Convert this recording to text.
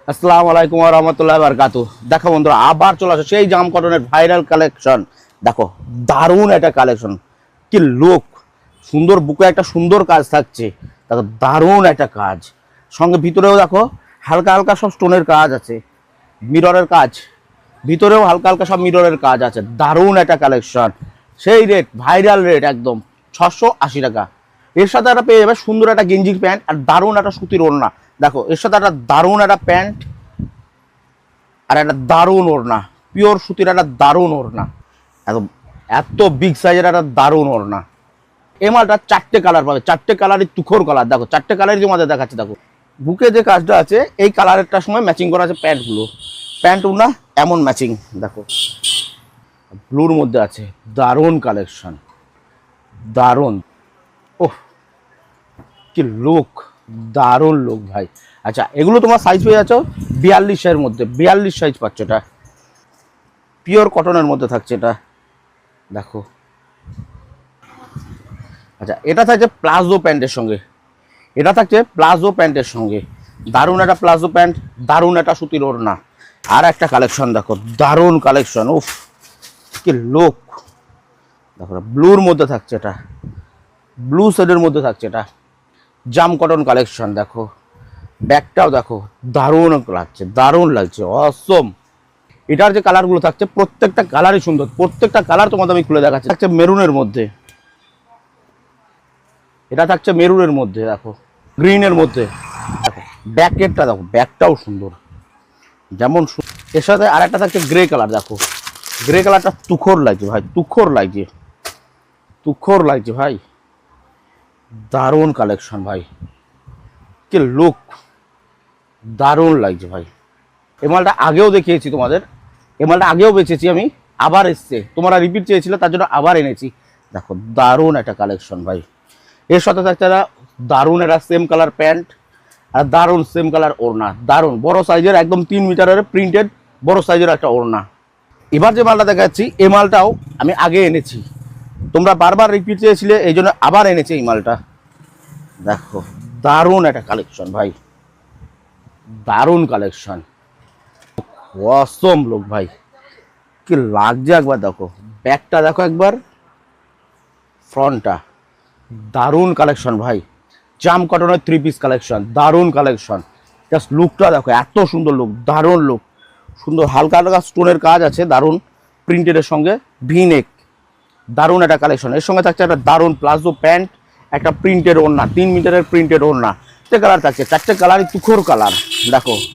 আসসালামু আলাইকুম ওয়া রাহমাতুল্লাহি ওয়া বারাকাতুহু। দেখো বন্ধুরা, আবার চলে আসে সেই জাম কটনের ভাইরাল কালেকশন। দেখো দারুণ একটা কালেকশন, কি লুক, সুন্দর বুকে একটা সুন্দর কাজ থাকছে। দেখো দারুণ একটা কাজ, সঙ্গে ভিতরেও দেখো হালকা হালকা সব স্টোনের কাজ আছে, মিররের কাজ, ভিতরেও হালকা হালকা সব মিররের কাজ আছে। দারুণ একটা কালেকশন, সেই রেট ভাইরাল রেট একদম 680 টাকা। এর সাথে একটা পেয়ে যাবে সুন্দর একটা গেঞ্জির প্যান্ট আর দারুণ একটা সুতির ওড়না। দেখো এর সাথে একটা দারুণ একটা প্যান্ট আর একটা দারুণ ওড়না, পিওর সুতির একটা দারুণ ওড়না, এত এত বিগ সাইজের একটা দারুণ ওড়না। এই মালটা 4টে কালার পাবে, 4টে কালারই তুখোর কালার। দেখো 4টে কালারই তোমাদের দেখাচ্ছে। দেখো বুকে যে কাজটা আছে এই কালারেরটার সময় ম্যাচিং করা আছে প্যান্টগুলো, প্যান্ট ওড়না এমন ম্যাচিং। দেখো ব্লুর মধ্যে আছে, দারুণ কালেকশন, দারুণ। ওহ কি লুক, দারুণ লুক ভাই। আচ্ছা এগুলো তোমার সাইজ পেয়ে যাচ্ছ 42-এর মধ্যে, 42 সাইজ পাচ্ছ। এটা পিওর কটনের মধ্যে থাকছে এটা। দেখো আচ্ছা এটা থাকছে প্লাজো প্যান্টের সঙ্গে, এটা থাকছে প্লাজো প্যান্টের সঙ্গে, দারুণ একটা প্লাজো প্যান্ট, দারুণ একটা সুতির ওড়না। আর একটা কালেকশন দেখো, দারুণ কালেকশন। উফ কি লুক। দেখো ব্লুর মধ্যে থাকছে, এটা ব্লু শেডের মধ্যে থাকছে, এটা জাম কটন কালেকশন। দেখো ব্যাগটাও দেখো দারুণ লাগছে, দারুণ লাগছে, অসম। এটার যে কালারগুলো থাকছে প্রত্যেকটা কালারই সুন্দর, প্রত্যেকটা কালার তোমাদের আমি খুলে দেখাচ্ছি। থাকছে মেরুনের মধ্যে, এটা থাকছে মেরুনের মধ্যে, দেখো গ্রিনের মধ্যে। দেখো ব্যাকেটটা দেখো, ব্যাগটাও সুন্দর যেমন। এর সাথে আর একটা থাকছে গ্রে কালার। দেখো গ্রে কালারটা তুখোর লাগছে ভাই, তুখোর লাগছে, তুখোর লাগছে ভাই। দারুণ কালেকশন ভাই, কি লুক, দারুণ লাগছে ভাই। এই মালটা আগেও দেখিয়েছি তোমাদের, এই মালটা আগেও বেচেছি আমি, আবার এসছে, তোমরা রিপিট চেয়েছিলে তার জন্য আবার এনেছি। দেখো দারুণ একটা কালেকশন ভাই। এর সাথে থাকছে একটা দারুণ একটা সেম কালার প্যান্ট আর দারুণ সেম কালার ওড়না, দারুণ বড় সাইজের, একদম 3 মিটারের প্রিন্টেড বড় সাইজের একটা ওড়না। এবার যে মালটা দেখাচ্ছি এই মালটাও আমি আগে এনেছি, তোমরা বারবার রিপিট চেয়েছিলে এই জন্য আবার এনেছি এই মালটা। দেখো দারুণ একটা কালেকশন ভাই, দারুণ কালেকশন, অসম লোক ভাই, কি লাগছে একবার দেখো। ব্যাকটা দেখো একবার, ফ্রন্টটা, দারুণ কালেকশন ভাই। জাম কটনের 3 পিস কালেকশন, দারুণ কালেকশন। জাস্ট লুকটা দেখো, এত সুন্দর লুক, দারুণ লুক, সুন্দর হালকা হালকা স্টোনের কাজ আছে, দারুণ প্রিন্টেডের সঙ্গে ভি নেক, দারুণ একটা কালেকশন। এর সঙ্গে থাকছে একটা দারুণ প্লাজো প্যান্ট, একটা প্রিন্টেড ওড়না, 3 মিটারের প্রিন্টেড ওড়না। 4টে কালার থাকছে, 4টে কালারই তুখোর কালার। দেখো